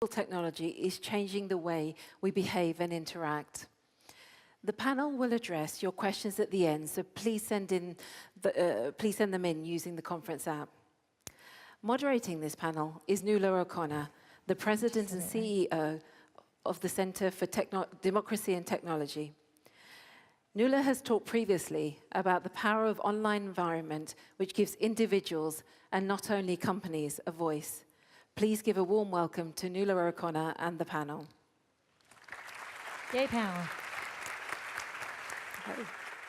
Technology is changing the way we behave and interact. The panel will address your questions at the end, so please send them in using the conference app. Moderating this panel is Nuala O'Connor, the President and CEO of the Centre for Democracy and Technology. Nuala has talked previously about the power of online environment, which gives individuals and not only companies a voice. Please give a warm welcome to Nuala O'Connor and the panel. Yay, panel.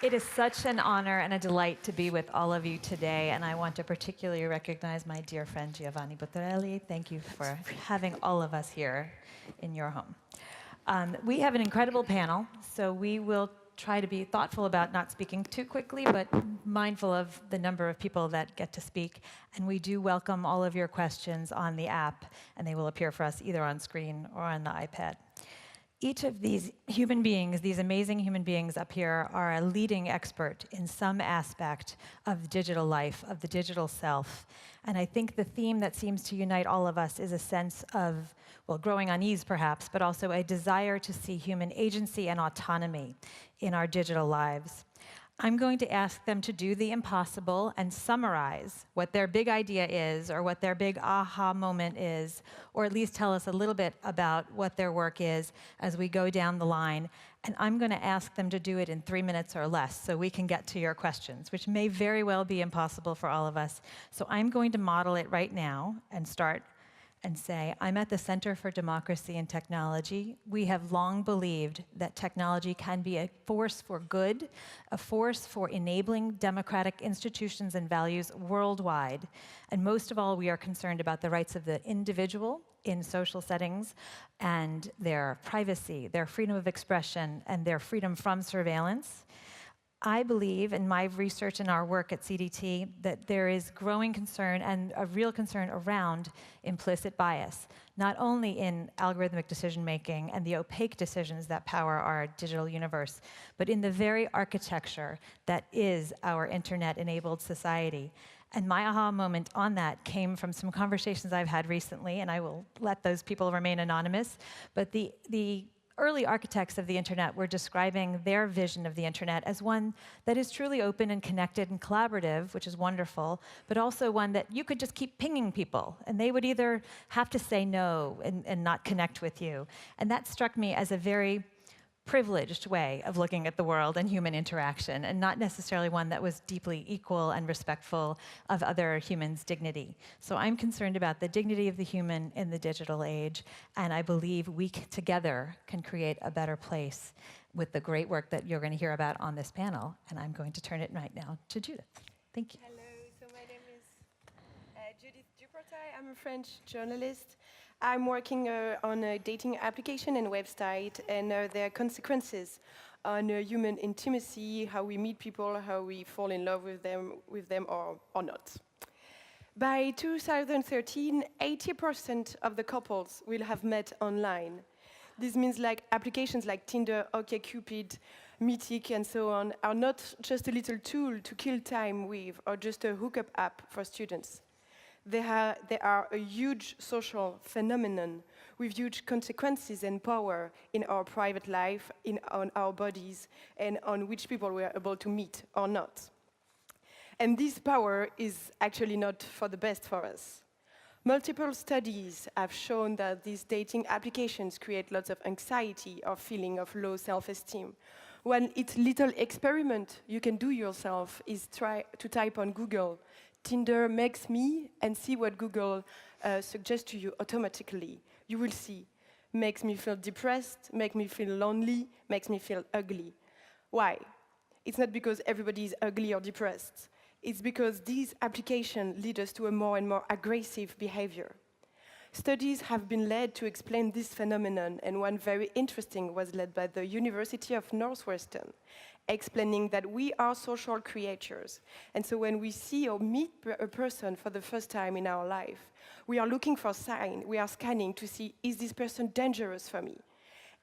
It is such an honor and a delight to be with all of you today, and I want to particularly recognize my dear friend Giovanni Buttarelli. Thank you for having all of us here in your home. We have an incredible panel, so we will try to be thoughtful about not speaking too quickly, but mindful of the number of people that get to speak. And we do welcome all of your questions on the app, and they will appear for us either on screen or on the iPad. Each of these human beings, these amazing human beings up here, are a leading expert in some aspect of digital life, of the digital self. And I think the theme that seems to unite all of us is a sense of, well, growing unease perhaps, but also a desire to see human agency and autonomy in our digital lives. I'm going to ask them to do the impossible and summarize what their big idea is or what their big aha moment is, or at least tell us a little bit about what their work is as we go down the line. And I'm going to ask them to do it in 3 minutes or less so we can get to your questions, which may very well be impossible for all of us. So I'm going to model it right now and start and say, I'm at the Center for Democracy and Technology. We have long believed that technology can be a force for good, a force for enabling democratic institutions and values worldwide. And most of all, we are concerned about the rights of the individual in social settings and their privacy, their freedom of expression, and their freedom from surveillance. I believe, in my research and our work at CDT, that there is growing concern and a real concern around implicit bias, not only in algorithmic decision-making and the opaque decisions that power our digital universe, but in the very architecture that is our internet-enabled society. And my aha moment on that came from some conversations I've had recently, and I will let those people remain anonymous, but the early architects of the internet were describing their vision of the internet as one that is truly open and connected and collaborative, which is wonderful, but also one that you could just keep pinging people, and they would either have to say no and not connect with you. And that struck me as a very privileged way of looking at the world and human interaction, and not necessarily one that was deeply equal and respectful of other humans' dignity. So I'm concerned about the dignity of the human in the digital age, and I believe we together can create a better place with the great work that you're going to hear about on this panel. And I'm going to turn it right now to Judith. Thank you. Hello, so my name is Judith Duportail. I'm a French journalist. I'm working on a dating application and website and their consequences on human intimacy, how we meet people, how we fall in love with them or not. By 2013, 80% of the couples will have met online. This means like applications like Tinder, OkCupid, Mythic, and so on are not just a little tool to kill time with or just a hookup app for students. They are a huge social phenomenon with huge consequences and power in our private life, on our bodies, and on which people we are able to meet or not. And this power is actually not for the best for us. Multiple studies have shown that these dating applications create lots of anxiety or feeling of low self-esteem. One little experiment you can do yourself is try to type on Google, Tinder makes me, and see what Google suggests to you automatically. You will see, makes me feel depressed, makes me feel lonely, makes me feel ugly. Why? It's not because everybody is ugly or depressed. It's because these applications lead us to a more and more aggressive behavior. Studies have been led to explain this phenomenon, and one very interesting was led by the University of Northwestern, explaining that we are social creatures. And so when we see or meet a person for the first time in our life, we are looking for signs, we are scanning to see, is this person dangerous for me?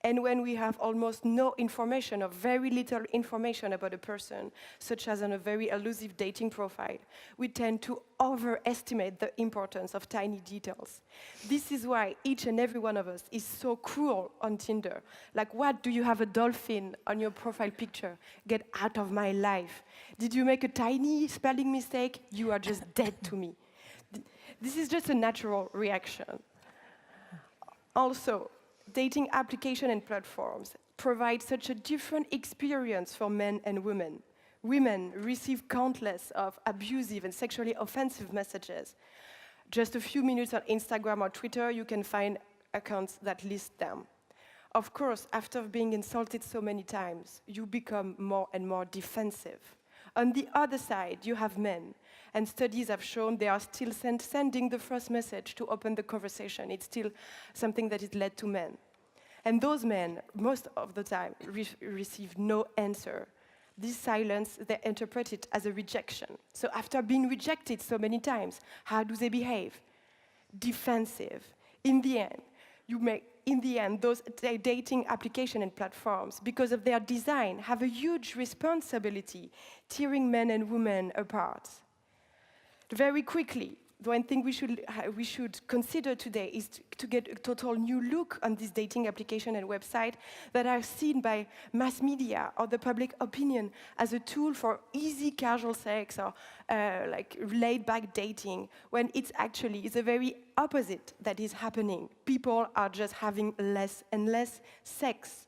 And when we have almost no information or very little information about a person, such as on a very elusive dating profile, we tend to overestimate the importance of tiny details. This is why each and every one of us is so cruel on Tinder. Like, what, do you have a dolphin on your profile picture? Get out of my life. Did you make a tiny spelling mistake? You are just dead to me. This is just a natural reaction. Also, dating application and platforms provide such a different experience for men and women. Women receive countless of abusive and sexually offensive messages. Just a few minutes on Instagram or Twitter, you can find accounts that list them. Of course, after being insulted so many times, you become more and more defensive. On the other side, you have men, and studies have shown they are still sending the first message to open the conversation. It's still something that is led to men. And those men, most of the time, receive no answer. This silence, they interpret it as a rejection. So after being rejected so many times, how do they behave? Defensive. In the end, those dating application and platforms, because of their design, have a huge responsibility, tearing men and women apart. Very quickly, the one thing we should consider today is to get a total new look on this dating application and website that are seen by mass media or the public opinion as a tool for easy casual sex or like laid-back dating, when it's actually the very opposite that is happening. People are just having less and less sex.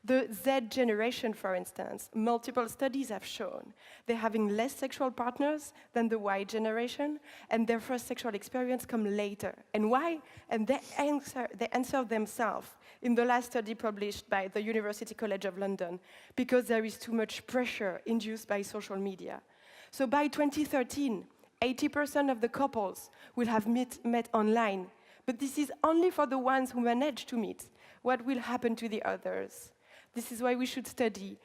The Z generation, for instance, multiple studies have shown they're having less sexual partners than the Y generation, and their first sexual experience come later. And why? And they answer themselves in the last study published by the University College of London, because there is too much pressure induced by social media. So by 2013, 80% of the couples will have met online, but this is only for the ones who manage to meet. What will happen to the others? This is why we should study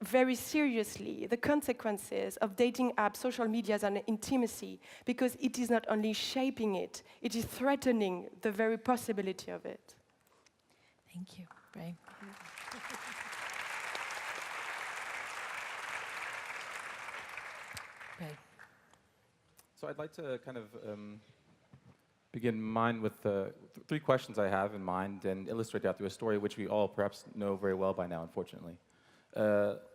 very seriously the consequences of dating apps, social media on intimacy, because it is not only shaping it, it is threatening the very possibility of it. Thank you, Ray. Ray. So I'd like to kind of begin mine with three questions I have in mind and illustrate that through a story which we all perhaps know very well by now, unfortunately.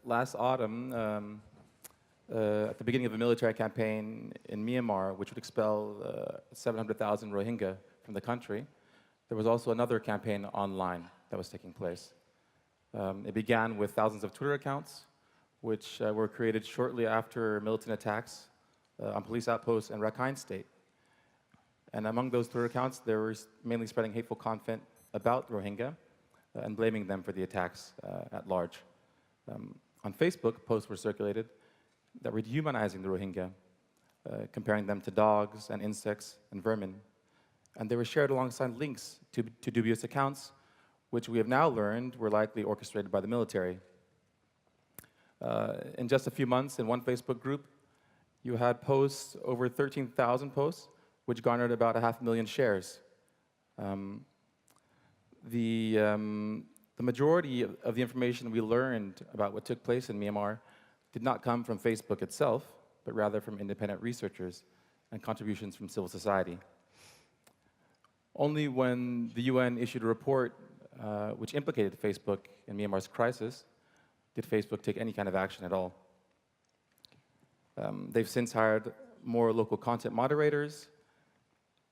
Last autumn, at the beginning of a military campaign in Myanmar, which would expel 700,000 Rohingya from the country, there was also another campaign online that was taking place. It began with thousands of Twitter accounts, which were created shortly after militant attacks on police outposts in Rakhine State. And among those Twitter accounts, they were mainly spreading hateful content about Rohingya and blaming them for the attacks at large. On Facebook, posts were circulated that were dehumanizing the Rohingya, comparing them to dogs and insects and vermin. And they were shared alongside links to dubious accounts, which we have now learned were likely orchestrated by the military. In just a few months, in one Facebook group, you had posts, over 13,000 posts, which garnered about 500,000 shares. The majority of the information we learned about what took place in Myanmar did not come from Facebook itself, but rather from independent researchers and contributions from civil society. Only when the UN issued a report which implicated Facebook in Myanmar's crisis did Facebook take any kind of action at all. They've since hired more local content moderators,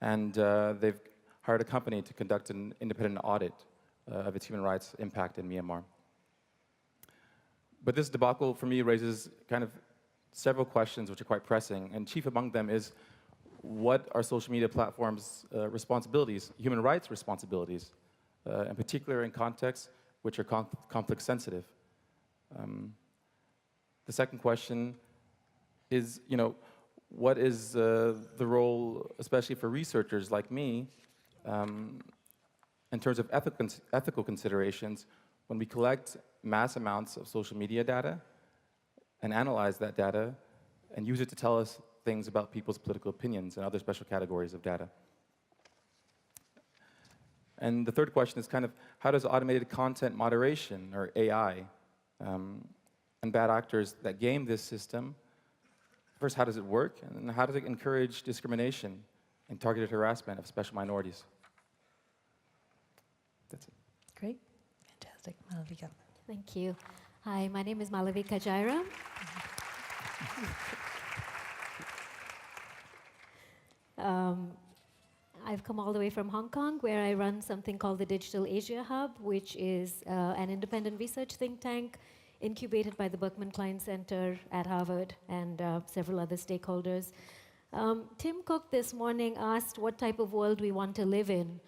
and they've hired a company to conduct an independent audit of its human rights impact in Myanmar. But this debacle, for me, raises kind of several questions which are quite pressing, and chief among them is, what are social media platforms' responsibilities, human rights responsibilities, in particular in contexts which are conflict sensitive? The second question is, what is the role, especially for researchers like me, in terms of ethical considerations when we collect mass amounts of social media data and analyze that data and use it to tell us things about people's political opinions and other special categories of data? And the third question is kind of, how does automated content moderation, or AI, and bad actors that game this system, first, how does it work? And how does it encourage discrimination and targeted harassment of special minorities? That's it. Great. Fantastic. Malavika. Thank you. Hi, my name is Malavika Jaira. I've come all the way from Hong Kong, where I run something called the Digital Asia Hub, which is an independent research think tank incubated by the Berkman Klein Center at Harvard and several other stakeholders. Tim Cook this morning asked what type of world we want to live in.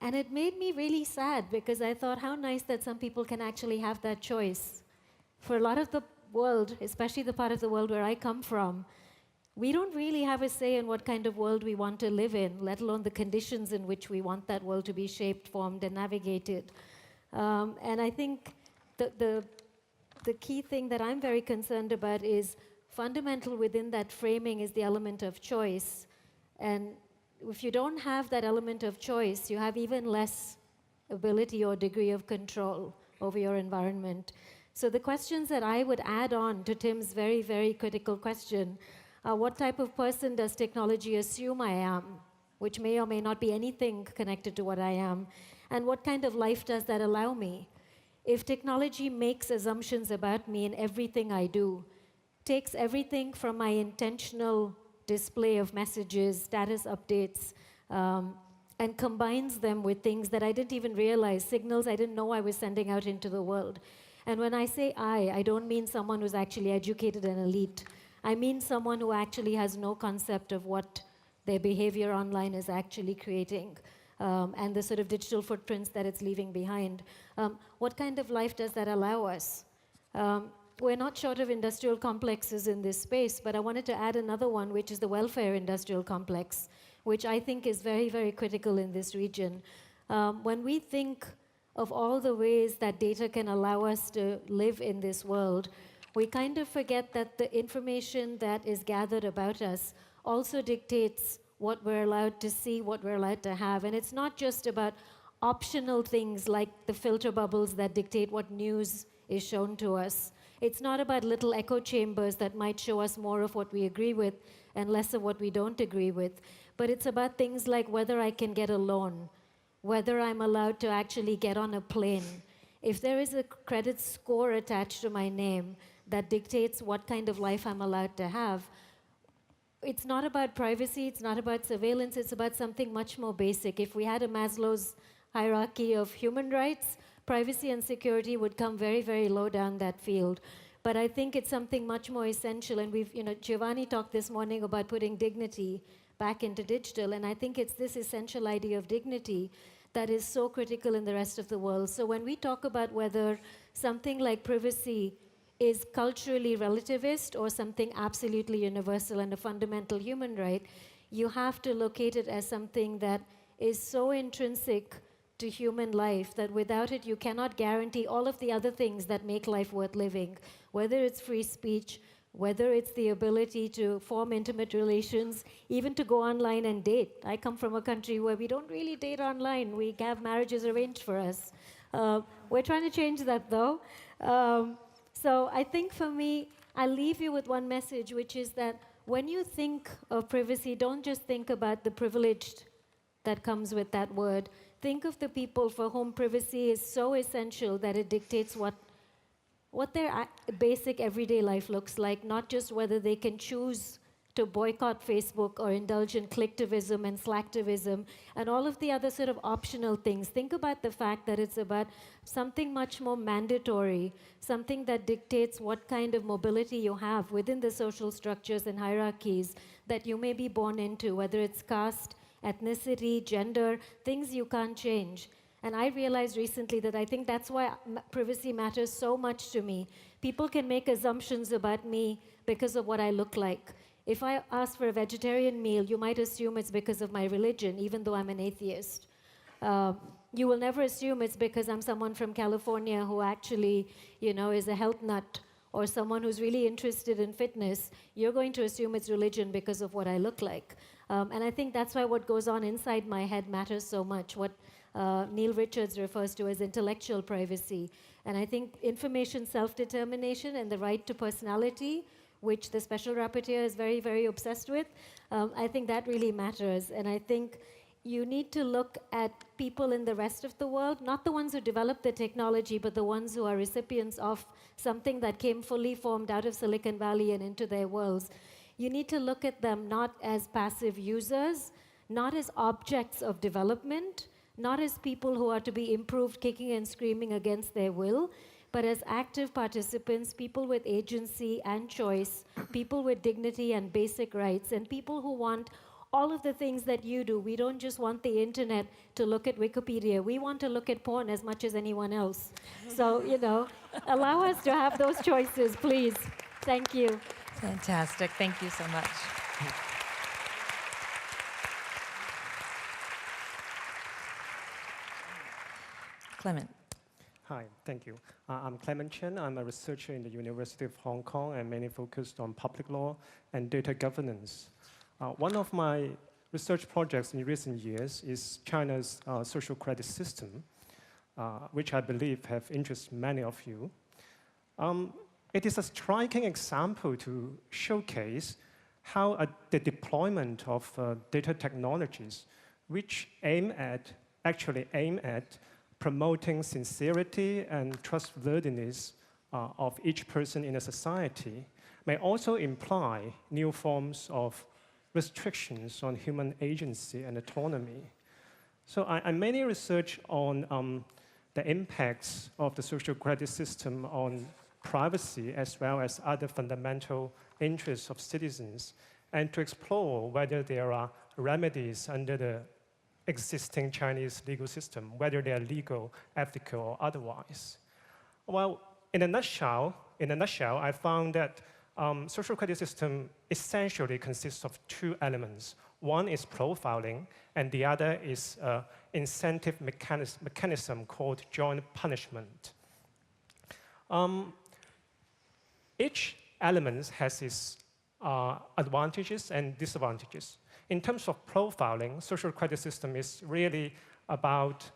And it made me really sad, because I thought how nice that some people can actually have that choice. For a lot of the world, especially the part of the world where I come from, we don't really have a say in what kind of world we want to live in, let alone the conditions in which we want that world to be shaped, formed, and navigated. And I think the key thing that I'm very concerned about is fundamental within that framing is the element of choice. And if you don't have that element of choice, you have even less ability or degree of control over your environment. So the questions that I would add on to Tim's very, very critical question are, what type of person does technology assume I am, which may or may not be anything connected to what I am, and what kind of life does that allow me? If technology makes assumptions about me in everything I do, takes everything from my intentional display of messages, status updates, and combines them with things that I didn't even realize, signals I didn't know I was sending out into the world. And when I say I don't mean someone who's actually educated and elite. I mean someone who actually has no concept of what their behavior online is actually creating, and the sort of digital footprints that it's leaving behind. What kind of life does that allow us? We're not short of industrial complexes in this space, but I wanted to add another one, which is the welfare industrial complex, which I think is very, very critical in this region. When we think of all the ways that data can allow us to live in this world, we kind of forget that the information that is gathered about us also dictates what we're allowed to see, what we're allowed to have. And it's not just about optional things like the filter bubbles that dictate what news is shown to us. It's not about little echo chambers that might show us more of what we agree with and less of what we don't agree with. But it's about things like whether I can get a loan, whether I'm allowed to actually get on a plane. If there is a credit score attached to my name that dictates what kind of life I'm allowed to have, it's not about privacy, it's not about surveillance, it's about something much more basic. If we had a Maslow's hierarchy of human rights, privacy and security would come very, very low down that field. But I think it's something much more essential, and Giovanni talked this morning about putting dignity back into digital, and I think it's this essential idea of dignity that is so critical in the rest of the world. So when we talk about whether something like privacy is culturally relativist or something absolutely universal and a fundamental human right, you have to locate it as something that is so intrinsic to human life that without it you cannot guarantee all of the other things that make life worth living, whether it's free speech, whether it's the ability to form intimate relations, even to go online and date. I come from a country where we don't really date online. We have marriages arranged for us. We're trying to change that, though. So I think for me, I'll leave you with one message, which is that when you think of privacy, don't just think about the privileged that comes with that word. Think of the people for whom privacy is so essential that it dictates what their basic everyday life looks like, not just whether they can choose to boycott Facebook or indulge in clicktivism and slacktivism and all of the other sort of optional things. Think about the fact that it's about something much more mandatory, something that dictates what kind of mobility you have within the social structures and hierarchies that you may be born into, whether it's caste, ethnicity, gender, things you can't change. And I realized recently that I think that's why privacy matters so much to me. People can make assumptions about me because of what I look like. If I ask for a vegetarian meal, you might assume it's because of my religion, even though I'm an atheist. You will never assume it's because I'm someone from California who actually, is a health nut, or someone who's really interested in fitness. You're going to assume it's religion because of what I look like. And I think that's why what goes on inside my head matters so much. What Neil Richards refers to as intellectual privacy. And I think information self-determination and the right to personality, which the Special Rapporteur is very, very obsessed with, I think that really matters. And I think you need to look at people in the rest of the world, not the ones who developed the technology, but the ones who are recipients of something that came fully formed out of Silicon Valley and into their worlds. You need to look at them not as passive users, not as objects of development, not as people who are to be improved kicking and screaming against their will, but as active participants, people with agency and choice, people with dignity and basic rights, and people who want all of the things that you do. We don't just want the internet to look at Wikipedia. We want to look at porn as much as anyone else. So, allow us to have those choices, please. Thank you. Fantastic. Thank you so much. Clement. Hi, thank you. I'm Clement Chen. I'm a researcher in the University of Hong Kong and mainly focused on public law and data governance. One of my research projects in recent years is China's social credit system, which I believe have interested many of you. It is a striking example to showcase how the deployment of data technologies, which actually aim at promoting sincerity and trustworthiness of each person in a society, may also imply new forms of restrictions on human agency and autonomy. So I mainly research on the impacts of the social credit system on privacy as well as other fundamental interests of citizens, and to explore whether there are remedies under the existing Chinese legal system, whether they are legal, ethical, or otherwise. Well, in a nutshell, I found that social credit system essentially consists of two elements. One is profiling, and the other is incentive mechanism called joint punishment. Each element has its advantages and disadvantages. In terms of profiling, social credit system is really about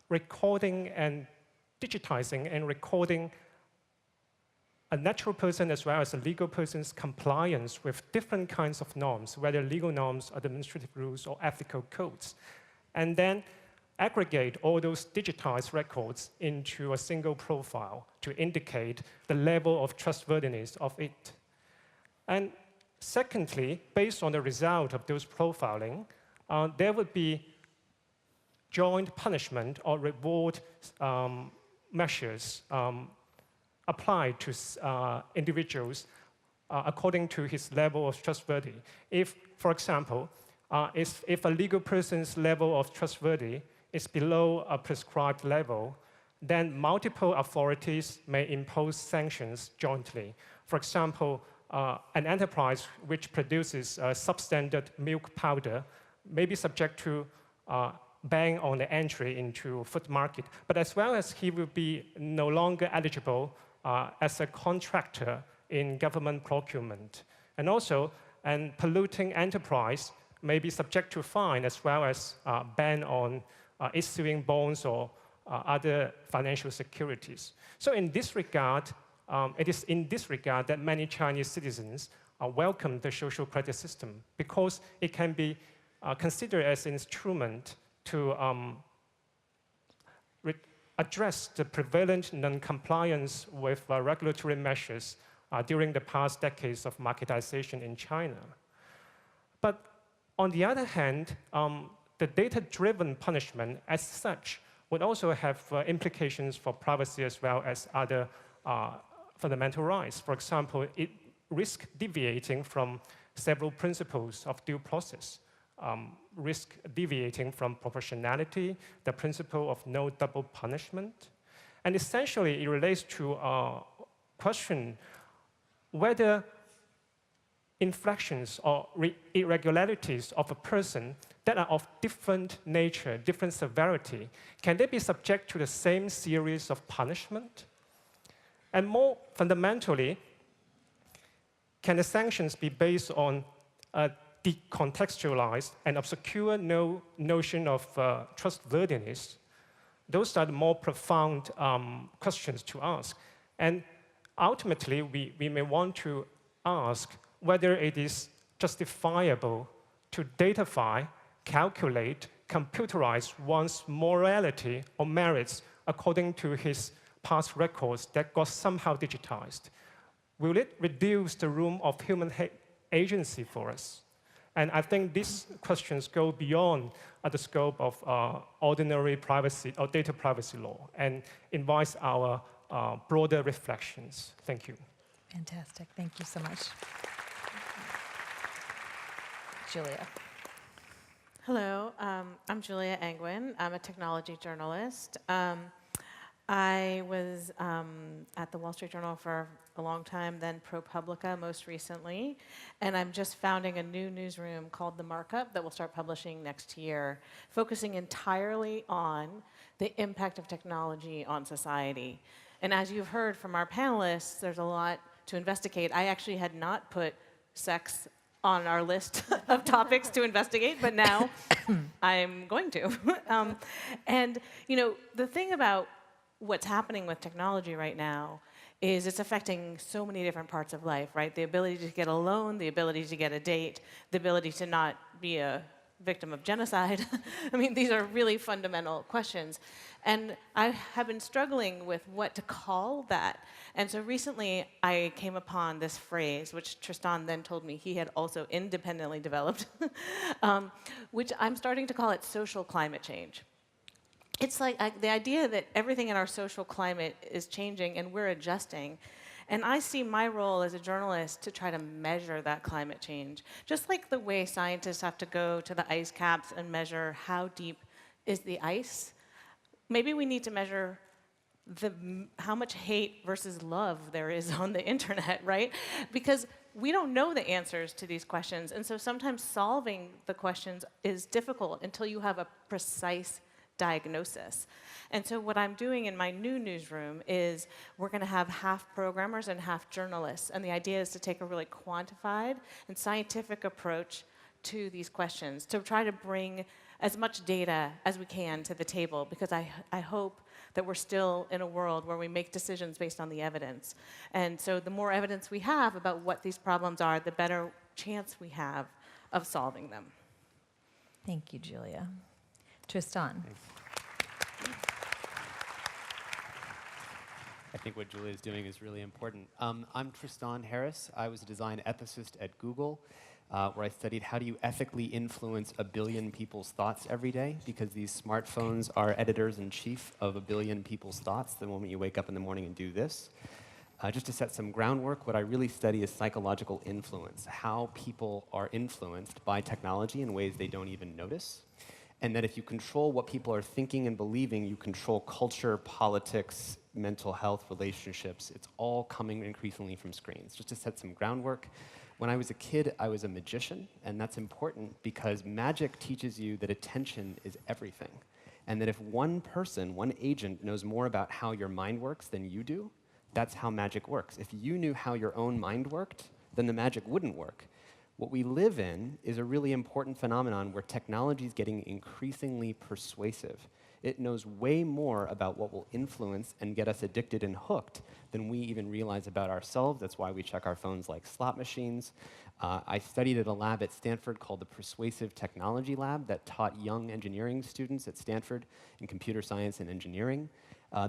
recording and digitizing and recording a natural person as well as a legal person's compliance with different kinds of norms, whether legal norms, administrative rules, or ethical codes, and then aggregate all those digitized records into a single profile to indicate the level of trustworthiness of it. And secondly, based on the result of those profiling, there would be joint punishment or reward measures applied to individuals according to his level of trustworthy. If, for example, if a legal person's level of trustworthy is below a prescribed level, then multiple authorities may impose sanctions jointly. For example, an enterprise which produces substandard milk powder may be subject to ban on the entry into food market, but as well as he will be no longer eligible as a contractor in government procurement. And also, a polluting enterprise may be subject to fine as well as ban on issuing bonds or other financial securities. So in this regard, it is in this regard that many Chinese citizens welcome the social credit system, because it can be considered as an instrument to address the prevalent non-compliance with regulatory measures during the past decades of marketization in China. But on the other hand, the data-driven punishment as such would also have implications for privacy as well as other fundamental rights. For example, it risks deviating from several principles of due process, risk deviating from proportionality, the principle of no double punishment. And essentially, it relates to a question whether infractions or irregularities of a person that are of different nature, different severity, can they be subject to the same series of punishment? And more fundamentally, can the sanctions be based on a decontextualized and obscure notion of trustworthiness, those are the more profound questions to ask. And ultimately, we may want to ask whether it is justifiable to datify, calculate, computerize one's morality or merits according to his past records that got somehow digitized. Will it reduce the room of human agency for us? And I think these questions go beyond the scope of ordinary privacy or data privacy law and invites our broader reflections. Thank you. Fantastic. Thank you so much. Julia. Hello, I'm Julia Angwin. I'm a technology journalist. I was at the Wall Street Journal for a long time, then Publica most recently, and I'm just founding a new newsroom called The Markup that will start publishing next year, focusing entirely on the impact of technology on society. And as you've heard from our panelists, there's a lot to investigate. I actually had not put sex on our list of topics to investigate, but now I'm going to. And you know, the thing about what's happening with technology right now is it's affecting so many different parts of life, right? The ability to get a loan, the ability to get a date, the ability to not be a victim of genocide. I mean, these are really fundamental questions. And I have been struggling with what to call that. And so recently I came upon this phrase, which Tristan then told me he had also independently developed, which I'm starting to call it social climate change. It's like the idea that everything in our social climate is changing and we're adjusting. And I see my role as a journalist to try to measure that climate change. Just like the way scientists have to go to the ice caps and measure how deep is the ice, maybe we need to measure how much hate versus love there is on the internet, right? Because we don't know the answers to these questions. And so sometimes solving the questions is difficult until you have a precise diagnosis. And so what I'm doing in my new newsroom is we're going to have half programmers and half journalists. And the idea is to take a really quantified and scientific approach to these questions, to try to bring as much data as we can to the table, because I hope that we're still in a world where we make decisions based on the evidence. And so the more evidence we have about what these problems are, the better chance we have of solving them. Thank you, Julia. Tristan. I think what Julia is doing is really important. I'm Tristan Harris. I was a design ethicist at Google, where I studied how do you ethically influence 1 billion people's thoughts every day, because these smartphones are editors-in-chief of 1 billion people's thoughts the moment you wake up in the morning and do this. Just to set some groundwork, what I really study is psychological influence, how people are influenced by technology in ways they don't even notice. And that if you control what people are thinking and believing, you control culture, politics, mental health, relationships. It's all coming increasingly from screens. Just to set some groundwork, when I was a kid, I was a magician, and that's important because magic teaches you that attention is everything. And that if one person, one agent, knows more about how your mind works than you do, that's how magic works. If you knew how your own mind worked, then the magic wouldn't work. What we live in is a really important phenomenon where technology is getting increasingly persuasive. It knows way more about what will influence and get us addicted and hooked than we even realize about ourselves. That's why we check our phones like slot machines. I studied at a lab at Stanford called the Persuasive Technology Lab that taught young engineering students at Stanford in computer science and engineering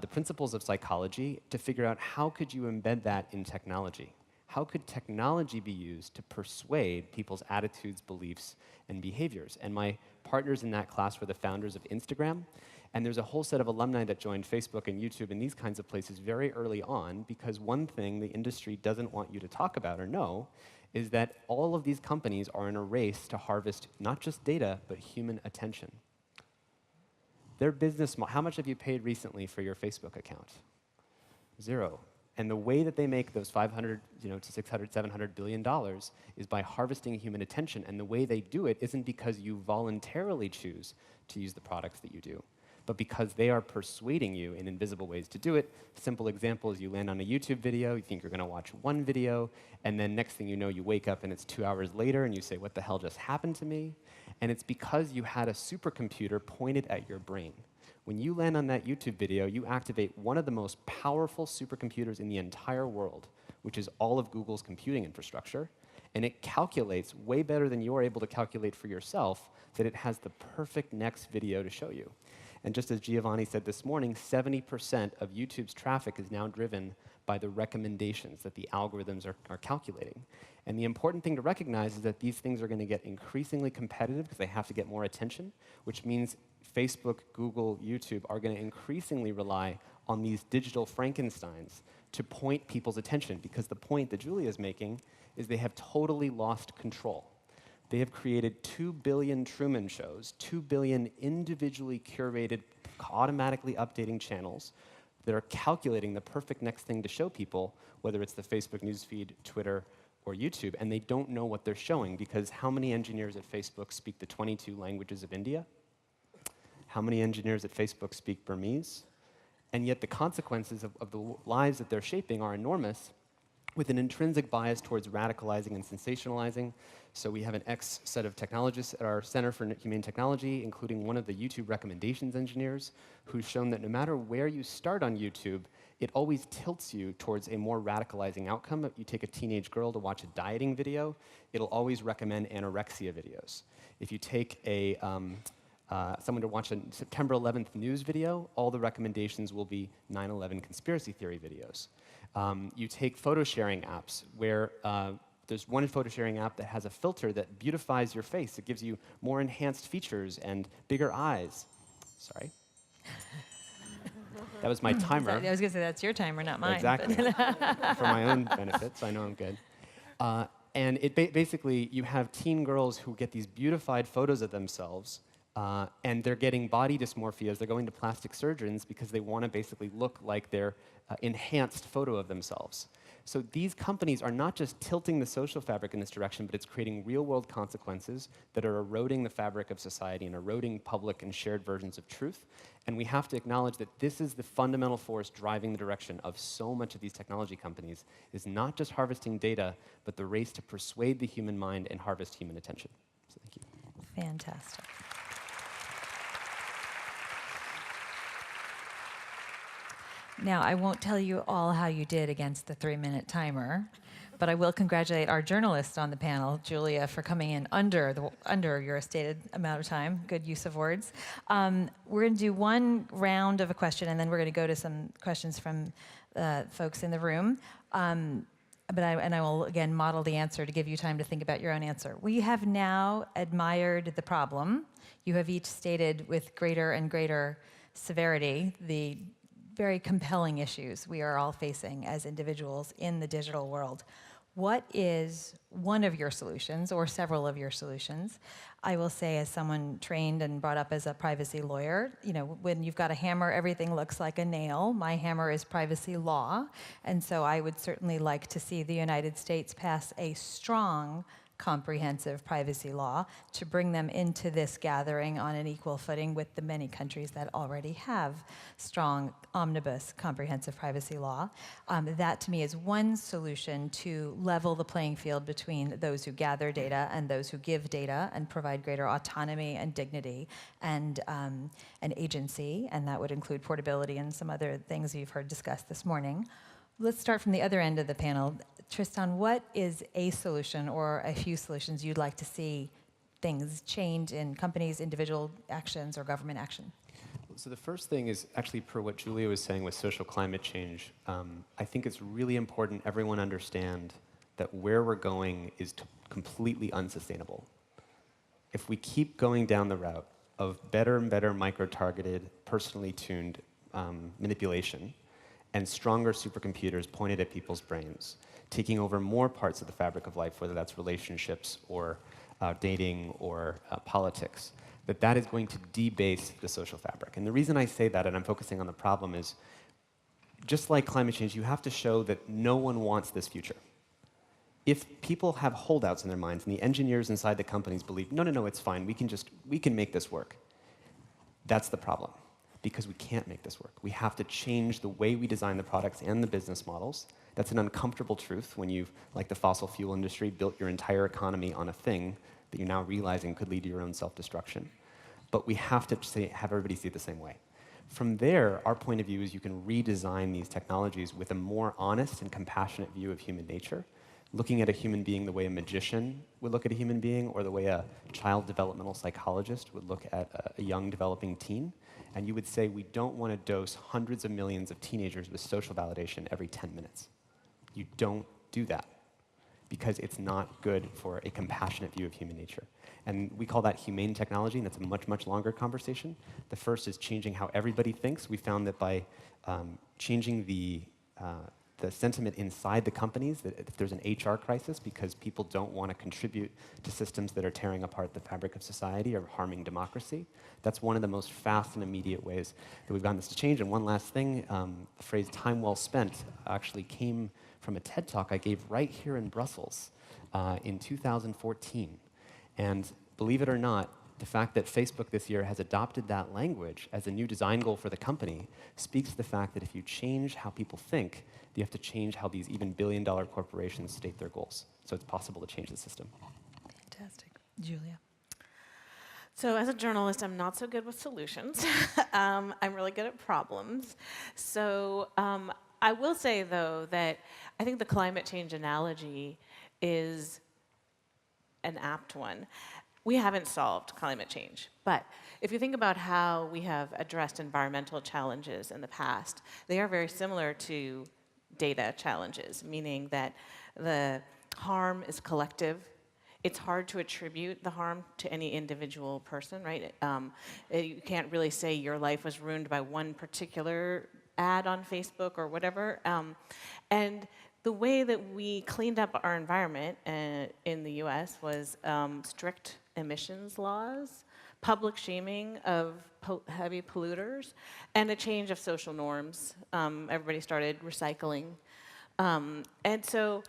the principles of psychology to figure out how could you embed that in technology. How could technology be used to persuade people's attitudes, beliefs, and behaviors? And my partners in that class were the founders of Instagram. And there's a whole set of alumni that joined Facebook and YouTube and these kinds of places very early on, because one thing the industry doesn't want you to talk about or know is that all of these companies are in a race to harvest not just data, but human attention. Their business model, how much have you paid recently for your Facebook account? 0. And the way that they make those $500 to $600, $700 billion is by harvesting human attention. And the way they do it isn't because you voluntarily choose to use the products that you do. but because they are persuading you in invisible ways to do it. Simple example is you land on a YouTube video, you think you're going to watch one video, and then next thing you know, you wake up and it's 2 hours later, and you say, what the hell just happened to me? And it's because you had a supercomputer pointed at your brain. When you land on that YouTube video, you activate one of the most powerful supercomputers in the entire world, which is all of Google's computing infrastructure, and it calculates way better than you're able to calculate for yourself that it has the perfect next video to show you. And just as Giovanni said this morning, 70% of YouTube's traffic is now driven by the recommendations that the algorithms are calculating. And the important thing to recognize is that these things are going to get increasingly competitive because they have to get more attention, which means Facebook, Google, YouTube are going to increasingly rely on these digital Frankensteins to point people's attention, because the point that Julia is making is they have totally lost control. They have created 2 billion Truman shows, 2 billion individually curated, automatically updating channels that are calculating the perfect next thing to show people, whether it's the Facebook newsfeed, Twitter, or YouTube, and they don't know what they're showing, because how many engineers at Facebook speak the 22 languages of India? How many engineers at Facebook speak Burmese? And yet the consequences of the lives that they're shaping are enormous, with an intrinsic bias towards radicalizing and sensationalizing. So we have an X set of technologists at our Center for Humane Technology, including one of the YouTube recommendations engineers, who's shown that no matter where you start on YouTube, it always tilts you towards a more radicalizing outcome. If you take a teenage girl to watch a dieting video, it'll always recommend anorexia videos. If you take someone to watch a September 11th news video, all the recommendations will be 9/11 conspiracy theory videos. You take photo sharing apps, where there's one photo sharing app that has a filter that beautifies your face. It gives you more enhanced features and bigger eyes. Sorry. That was my timer. I was going to say, that's your timer, not mine. Exactly. For my own benefit, so I know I'm good. And it basically, you have teen girls who get these beautified photos of themselves, and they're getting body dysmorphias. They're going to plastic surgeons because they want to basically look like their enhanced photo of themselves. So these companies are not just tilting the social fabric in this direction, but it's creating real-world consequences that are eroding the fabric of society and eroding public and shared versions of truth. And we have to acknowledge that this is the fundamental force driving the direction of so much of these technology companies, is not just harvesting data, but the race to persuade the human mind and harvest human attention. So thank you. Fantastic. Now, I won't tell you all how you did against the 3-minute timer, but I will congratulate our journalist on the panel, Julia, for coming in under your stated amount of time. Good use of words. We're going to do one round of a question, and then we're going to go to some questions from folks in the room. But I will, again, model the answer to give you time to think about your own answer. We have now admired the problem. You have each stated with greater and greater severity the very compelling issues we are all facing as individuals in the digital world. What is one of your solutions, or several of your solutions? I will say, as someone trained and brought up as a privacy lawyer, when you've got a hammer, everything looks like a nail. My hammer is privacy law, and so I would certainly like to see the United States pass a strong, comprehensive privacy law to bring them into this gathering on an equal footing with the many countries that already have strong, omnibus, comprehensive privacy law. That, to me, is one solution to level the playing field between those who gather data and those who give data, and provide greater autonomy and dignity and agency, and that would include portability and some other things you've heard discussed this morning. Let's start from the other end of the panel. Tristan, what is a solution or a few solutions you'd like to see things change in companies, individual actions, or government action? So the first thing is actually per what Julia was saying with social climate change. I think it's really important everyone understand that where we're going is completely unsustainable. If we keep going down the route of better and better micro-targeted, personally tuned manipulation, and stronger supercomputers pointed at people's brains, taking over more parts of the fabric of life, whether that's relationships or dating or politics, that is going to debase the social fabric. And the reason I say that, and I'm focusing on the problem, is just like climate change, you have to show that no one wants this future. If people have holdouts in their minds, and the engineers inside the companies believe, no, it's fine, we can make this work, that's the problem. because we can't make this work. We have to change the way we design the products and the business models. That's an uncomfortable truth when you've, like the fossil fuel industry, built your entire economy on a thing that you're now realizing could lead to your own self-destruction. But we have to have everybody see it the same way. From there, our point of view is you can redesign these technologies with a more honest and compassionate view of human nature, looking at a human being the way a magician would look at a human being, or the way a child developmental psychologist would look at a young developing teen. And you would say, we don't want to dose hundreds of millions of teenagers with social validation every 10 minutes. You don't do that, because it's not good for a compassionate view of human nature. And we call that humane technology, and that's a much, much longer conversation. The first is changing how everybody thinks. We found that by changing the sentiment inside the companies, that if there's an HR crisis because people don't want to contribute to systems that are tearing apart the fabric of society or harming democracy, that's one of the most fast and immediate ways that we've gotten this to change. And one last thing, the phrase time well spent actually came from a TED Talk I gave right here in Brussels in 2014. And believe it or not, the fact that Facebook this year has adopted that language as a new design goal for the company speaks to the fact that if you change how people think, you have to change how these even billion-dollar corporations state their goals. So it's possible to change the system. Fantastic. Julia. So as a journalist, I'm not so good with solutions. I'm really good at problems. So I will say, though, that I think the climate change analogy is an apt one. We haven't solved climate change, but if you think about how we have addressed environmental challenges in the past, they are very similar to data challenges, meaning that the harm is collective. It's hard to attribute the harm to any individual person, right? You can't really say your life was ruined by one particular ad on Facebook or whatever. And the way that we cleaned up our environment in the US was strict emissions laws, public shaming of heavy polluters, and a change of social norms. Everybody started recycling. And so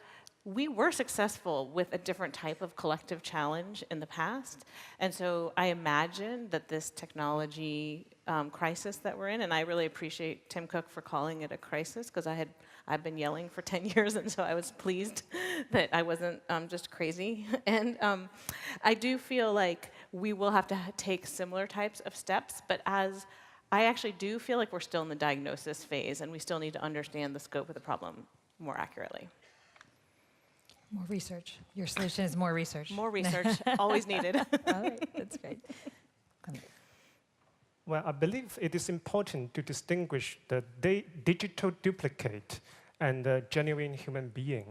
we were successful with a different type of collective challenge in the past. And so I imagine that this technology crisis that we're in, and I really appreciate Tim Cook for calling it a crisis, because I've been yelling for 10 years, and so I was pleased that I wasn't just crazy. And I do feel like we will have to take similar types of steps, but as I actually do feel like we're still in the diagnosis phase, and we still need to understand the scope of the problem more accurately. More research. Your solution is more research. More research, always needed. All right, that's great. Well, I believe it is important to distinguish the digital duplicate and the genuine human being.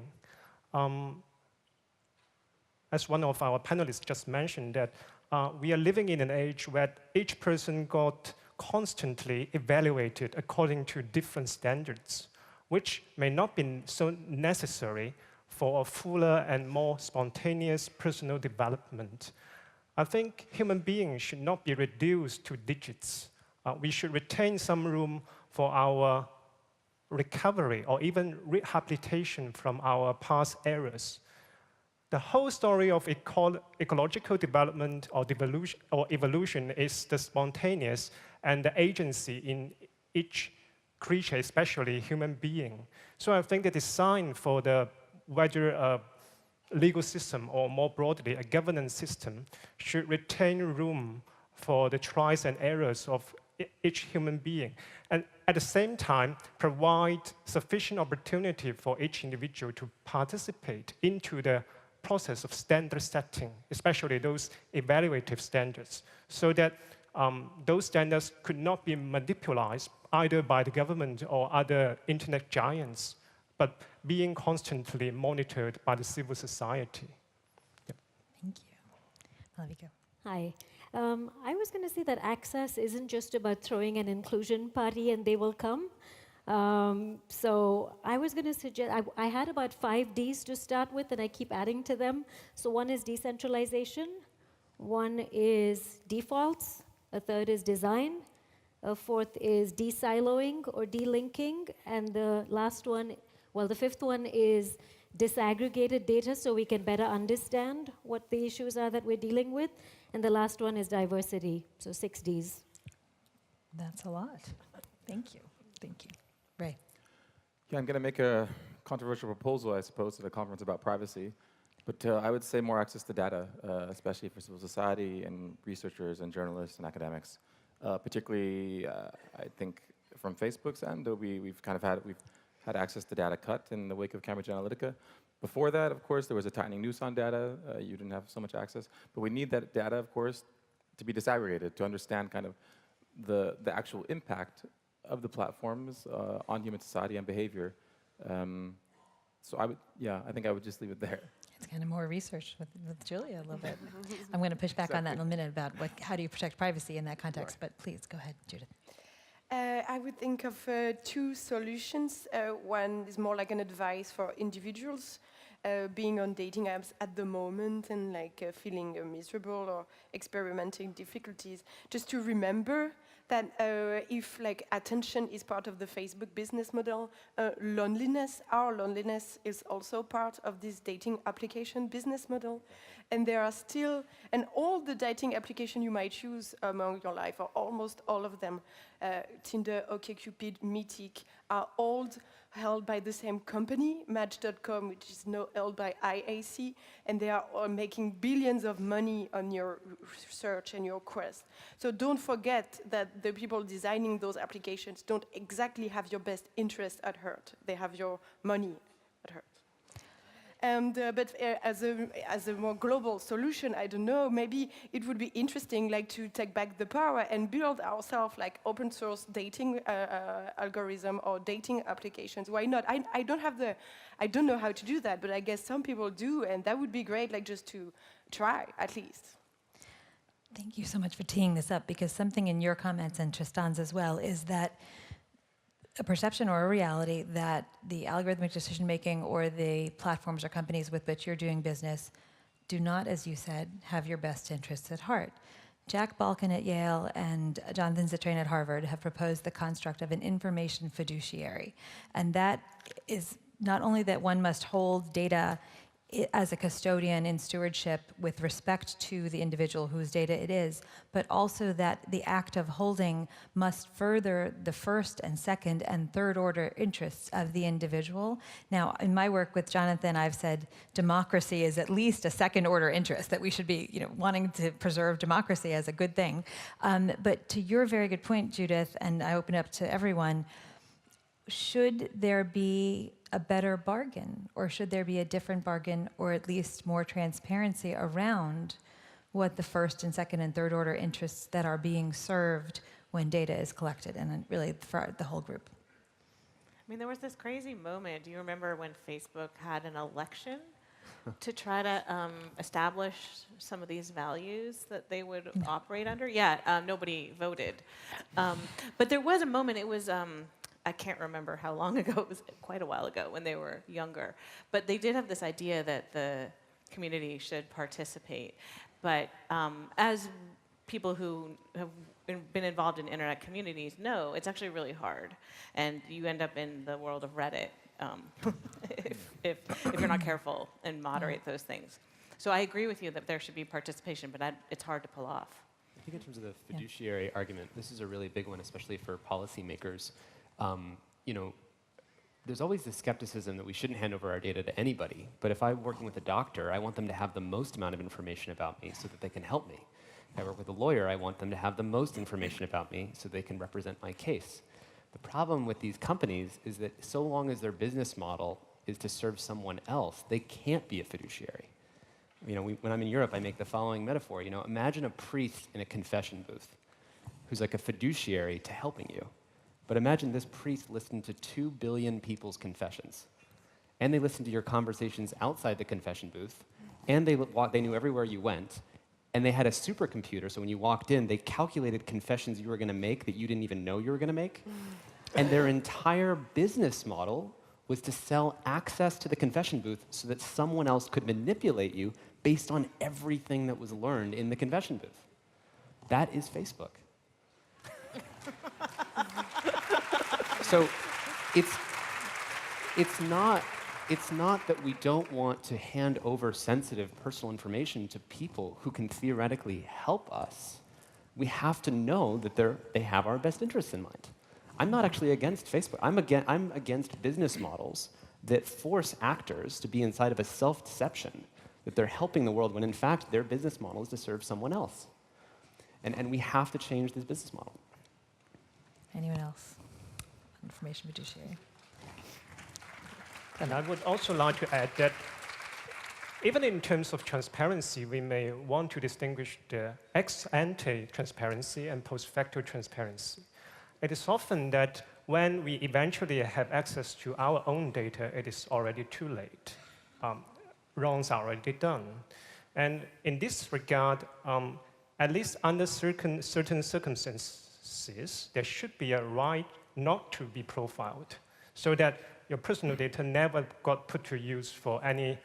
As one of our panelists just mentioned, that we are living in an age where each person got constantly evaluated according to different standards, which may not be so necessary for a fuller and more spontaneous personal development. I think human beings should not be reduced to digits. We should retain some room for our recovery or even rehabilitation from our past errors. The whole story of ecological development or evolution is the spontaneous and the agency in each creature, especially human being. So I think the design for whether a legal system or more broadly a governance system should retain room for the trials and errors of each human being, and at the same time provide sufficient opportunity for each individual to participate into the process of standard setting, especially those evaluative standards, so that those standards could not be manipulated either by the government or other internet giants, but being constantly monitored by the civil society. Yep. Thank you. Publica. Hi. I was going to say that access isn't just about throwing an inclusion party and they will come. So I was going to suggest, I had about 5 Ds to start with, and I keep adding to them. So one is decentralization, one is defaults, a third is design, a fourth is de-siloing or de-linking, and the last one, well, the fifth one is disaggregated data so we can better understand what the issues are that we're dealing with. And the last one is diversity, so 6 Ds. That's a lot. Thank you. Thank you. Ray. Yeah, I'm going to make a controversial proposal, I suppose, at a conference about privacy. But I would say more access to data, especially for civil society and researchers and journalists and academics. Particularly, I think from Facebook's end, we've had access to data cut in the wake of Cambridge Analytica. Before that, of course, there was a tightening noose on data. You didn't have so much access. But we need that data, of course, to be disaggregated, to understand kind of the actual impact of the platforms on human society and behavior. So I think I would just leave it there. It's kind of more research with Julia a little bit. I'm going to push back on that in a minute about how do you protect privacy in that context, but please go ahead, Judith. I would think of two solutions. One is more like an advice for individuals being on dating apps at the moment and feeling miserable or experimenting difficulties. Just to remember that if attention is part of the Facebook business model, our loneliness is also part of this dating application business model. And there are still, and all the dating application you might choose among your life, or almost all of them, Tinder, OkCupid, Meetic, are all held by the same company, Match.com, which is now held by IAC, and they are making billions of money on your search and your quest. So don't forget that the people designing those applications don't exactly have your best interest at heart. They have your money at heart. But as a more global solution, I don't know, maybe it would be interesting to take back the power and build ourselves open source dating algorithm or dating applications. Why not? I don't know how to do that, but I guess some people do, and that would be great, just to try at least. Thank you so much for teeing this up, because something in your comments and Tristan's as well is that a perception or a reality that the algorithmic decision-making or the platforms or companies with which you're doing business do not, as you said, have your best interests at heart. Jack Balkin at Yale and Jonathan Zittrain at Harvard have proposed the construct of an information fiduciary. And that is not only that one must hold data as a custodian in stewardship with respect to the individual whose data it is, but also that the act of holding must further the first and second and third order interests of the individual. Now, in my work with Jonathan, I've said democracy is at least a second order interest, that we should be wanting to preserve democracy as a good thing. But to your very good point, Judith, and I open up to everyone, should there be a better bargain, or should there be a different bargain, or at least more transparency around what the first and second and third order interests that are being served when data is collected, and really for the whole group? I mean, there was this crazy moment. Do you remember when Facebook had an election to try to establish some of these values that they would operate under? Yeah, nobody voted. But there was a moment, it was, I can't remember how long ago, it was quite a while ago when they were younger. But they did have this idea that the community should participate. But as people who have been involved in internet communities know, it's actually really hard. And you end up in the world of Reddit if you're not careful and moderate those things. So I agree with you that there should be participation, but it's hard to pull off. I think in terms of the fiduciary argument, this is a really big one, especially for policymakers. There's always this skepticism that we shouldn't hand over our data to anybody. But if I'm working with a doctor, I want them to have the most amount of information about me so that they can help me. If I work with a lawyer, I want them to have the most information about me so they can represent my case. The problem with these companies is that so long as their business model is to serve someone else, they can't be a fiduciary. When I'm in Europe, I make the following metaphor. Imagine a priest in a confession booth who's like a fiduciary to helping you. But imagine this priest listened to 2 billion people's confessions. And they listened to your conversations outside the confession booth. And they knew everywhere you went. And they had a supercomputer, so when you walked in, they calculated confessions you were going to make that you didn't even know you were going to make. And their entire business model was to sell access to the confession booth so that someone else could manipulate you based on everything that was learned in the confession booth. That is Facebook. So it's not that we don't want to hand over sensitive personal information to people who can theoretically help us. we have to know that they have our best interests in mind. I'm not actually against Facebook. I'm against business models that force actors to be inside of a self-deception, that they're helping the world when in fact their business model is to serve someone else. And we have to change this business model. Anyone else? Information fiduciary. And I would also like to add that even in terms of transparency, we may want to distinguish the ex-ante transparency and post-facto transparency. It is often that when we eventually have access to our own data, it is already too late. Wrongs are already done. And in this regard, at least under certain circumstances, there should be a right not to be profiled, so that your personal data never got put to use for any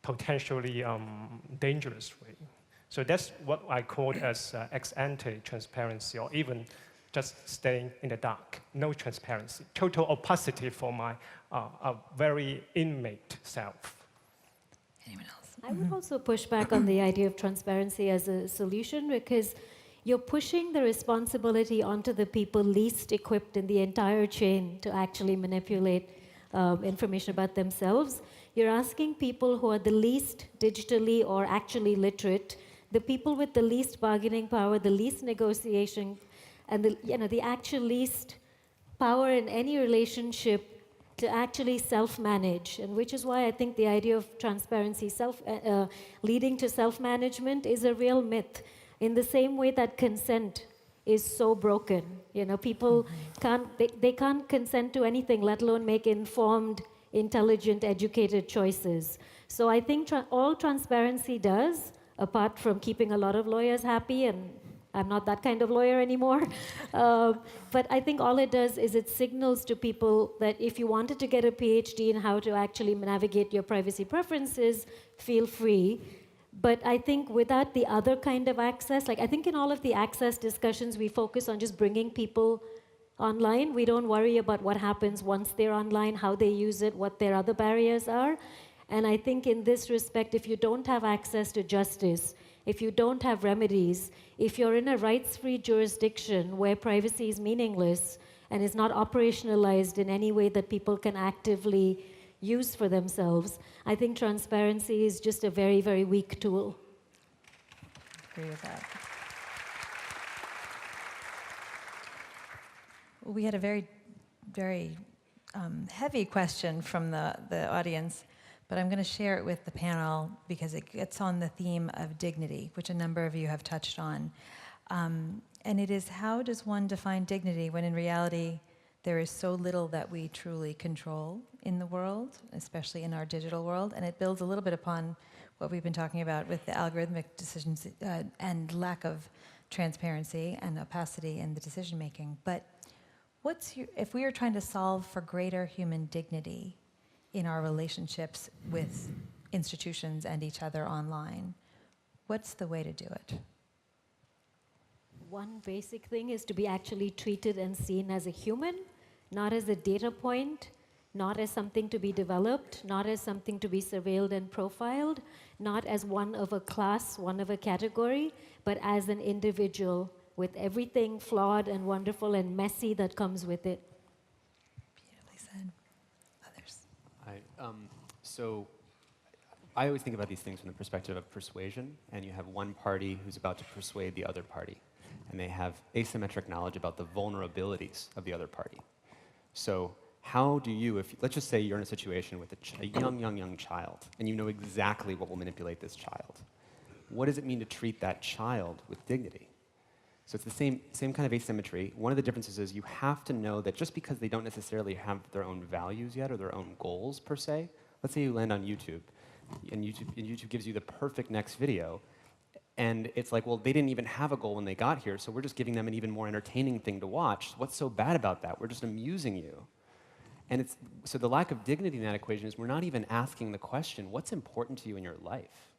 potentially dangerous way. So that's what I call as ex-ante transparency, or even just staying in the dark, no transparency, total opacity for my very inmate self. Anyone else? I would also push back on the idea of transparency as a solution, because you're pushing the responsibility onto the people least equipped in the entire chain to actually manipulate information about themselves. You're asking people who are the least digitally or actually literate, the people with the least bargaining power, the least negotiation, and the actual least power in any relationship to actually self-manage, and which is why I think the idea of transparency leading to self-management is a real myth. In the same way that consent is so broken, people can't consent to anything, let alone make informed, intelligent, educated choices. So I think all transparency does, apart from keeping a lot of lawyers happy, and I'm not that kind of lawyer anymore, but I think all it does is it signals to people that if you wanted to get a PhD in how to actually navigate your privacy preferences, feel free. But I think without the other kind of access, I think in all of the access discussions, we focus on just bringing people online. We don't worry about what happens once they're online, how they use it, what their other barriers are. And I think in this respect, if you don't have access to justice, if you don't have remedies, if you're in a rights-free jurisdiction where privacy is meaningless and is not operationalized in any way that people can actively use for themselves, I think transparency is just a very, very weak tool. Agree with that. Well, we had a very, very heavy question from the audience, but I'm going to share it with the panel because it gets on the theme of dignity, which a number of you have touched on. And it is, how does one define dignity when in reality there is so little that we truly control in the world, especially in our digital world? And it builds a little bit upon what we've been talking about with the algorithmic decisions and lack of transparency and opacity in the decision making. But if we are trying to solve for greater human dignity in our relationships with institutions and each other online, what's the way to do it? One basic thing is to be actually treated and seen as a human, not as a data point, not as something to be developed, not as something to be surveilled and profiled, not as one of a class, one of a category, but as an individual with everything flawed and wonderful and messy that comes with it. Beautifully said. Others? So I always think about these things from the perspective of persuasion, and you have one party who's about to persuade the other party, and they have asymmetric knowledge about the vulnerabilities of the other party. So how do you, let's just say you're in a situation with a young child, and you know exactly what will manipulate this child. What does it mean to treat that child with dignity? So it's the same kind of asymmetry. One of the differences is you have to know that just because they don't necessarily have their own values yet or their own goals per se, let's say you land on YouTube, and YouTube gives you the perfect next video, and it's like, well, they didn't even have a goal when they got here, so we're just giving them an even more entertaining thing to watch. What's so bad about that? We're just amusing you. And so the lack of dignity in that equation is we're not even asking the question, what's important to you in your life?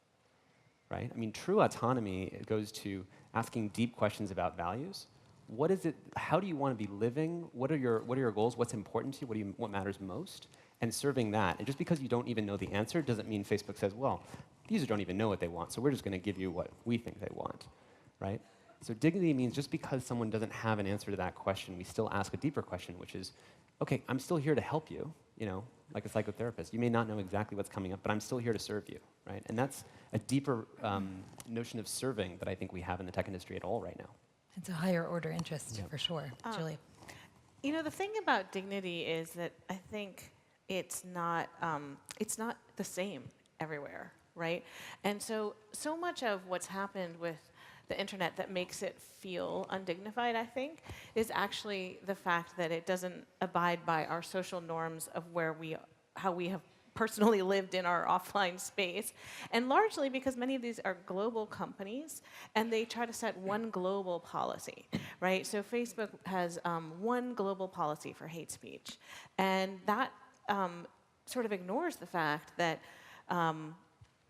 Right? I mean, true autonomy goes to asking deep questions about values. What is it? How do you want to be living? What are your goals? What's important to you? What matters most? And serving that. And just because you don't even know the answer doesn't mean Facebook says, well, these don't even know what they want, so we're just going to give you what we think they want, right? So dignity means just because someone doesn't have an answer to that question, we still ask a deeper question, which is, okay, I'm still here to help you, you know, like a psychotherapist. You may not know exactly what's coming up, but I'm still here to serve you, right? And that's a deeper notion of serving that I think we have in the tech industry at all right now. It's a higher order interest, for sure. Julia. You know, the thing about dignity is that I think it's not the same everywhere, right? And so much of what's happened with the internet that makes it feel undignified, I think, is actually the fact that it doesn't abide by our social norms of how we have personally lived in our offline space, and largely because many of these are global companies, and they try to set one global policy, right? So Facebook has one global policy for hate speech, and that sort of ignores the fact that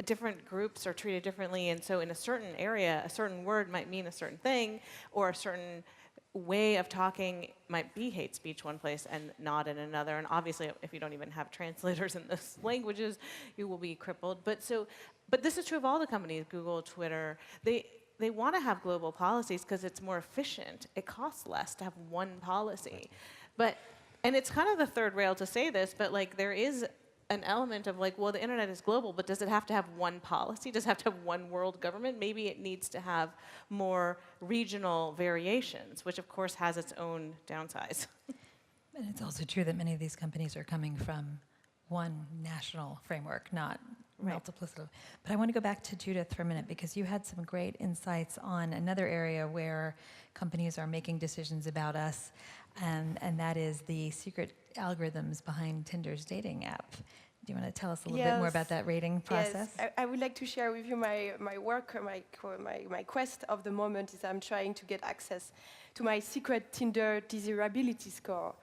different groups are treated differently, and so in a certain area, a certain word might mean a certain thing, or a certain way of talking might be hate speech one place and not in another. And obviously, if you don't even have translators in those languages, you will be crippled. But this is true of all the companies, Google, Twitter. They want to have global policies because it's more efficient. It costs less to have one policy. And it's kind of the third rail to say this, but like there is an element of like, well, the internet is global, but does it have to have one policy? Does it have to have one world government? Maybe it needs to have more regional variations, which of course has its own downsides. And it's also true that many of these companies are coming from one national framework, not multiplicative. But I want to go back to Judith for a minute, because you had some great insights on another area where companies are making decisions about us, and that is the secret algorithms behind Tinder's dating app. Do you want to tell us a little bit more about that rating process? Yes, I would like to share with you my work, my quest of the moment is I'm trying to get access to my secret Tinder desirability score.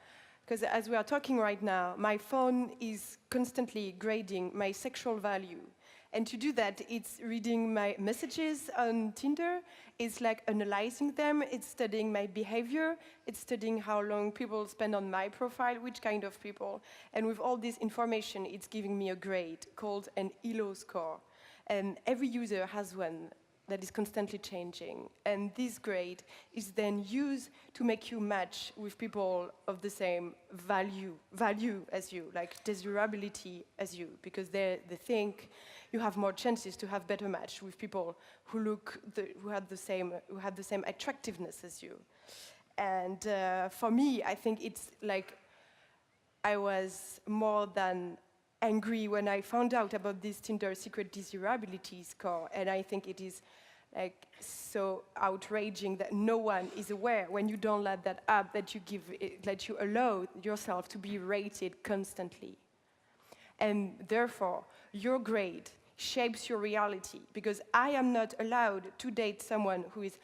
Because as we are talking right now, my phone is constantly grading my sexual value. And to do that, it's reading my messages on Tinder, it's like analyzing them, it's studying my behavior, it's studying how long people spend on my profile, which kind of people. And with all this information, it's giving me a grade called an ELO score. And every user has one that is constantly changing. And this grade is then used to make you match with people of the same value as you, like desirability as you, because they think you have more chances to have better match with people who have the same attractiveness as you. And for me, I think it's like I was more than angry when I found out about this Tinder secret desirability score, and I think it is like so outraging that no one is aware when you download that app that you allow yourself to be rated constantly. And therefore, your grade shapes your reality, because I am not allowed to date someone who is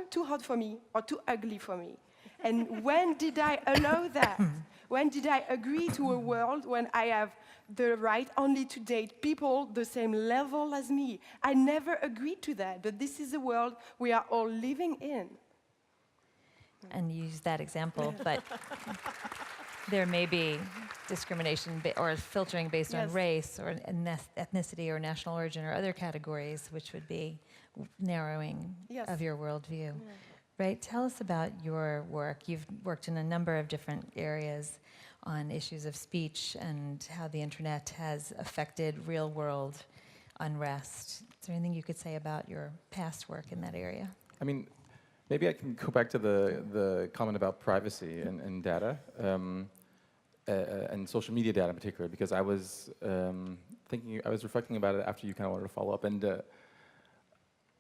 too hot for me, or too ugly for me. And when did I allow that? When did I agree to a world when I have the right only to date people the same level as me? I never agreed to that, but this is the world we are all living in. And you use that example, but there may be discrimination or filtering based on race or ethnicity or national origin or other categories, which would be narrowing of your worldview. Right? Tell us about your work. You've worked in a number of different areas on issues of speech and how the internet has affected real-world unrest. Is there anything you could say about your past work in that area? I mean, maybe I can go back to the comment about privacy and data, and social media data in particular, because I was reflecting about it after you kind of wanted to follow up, and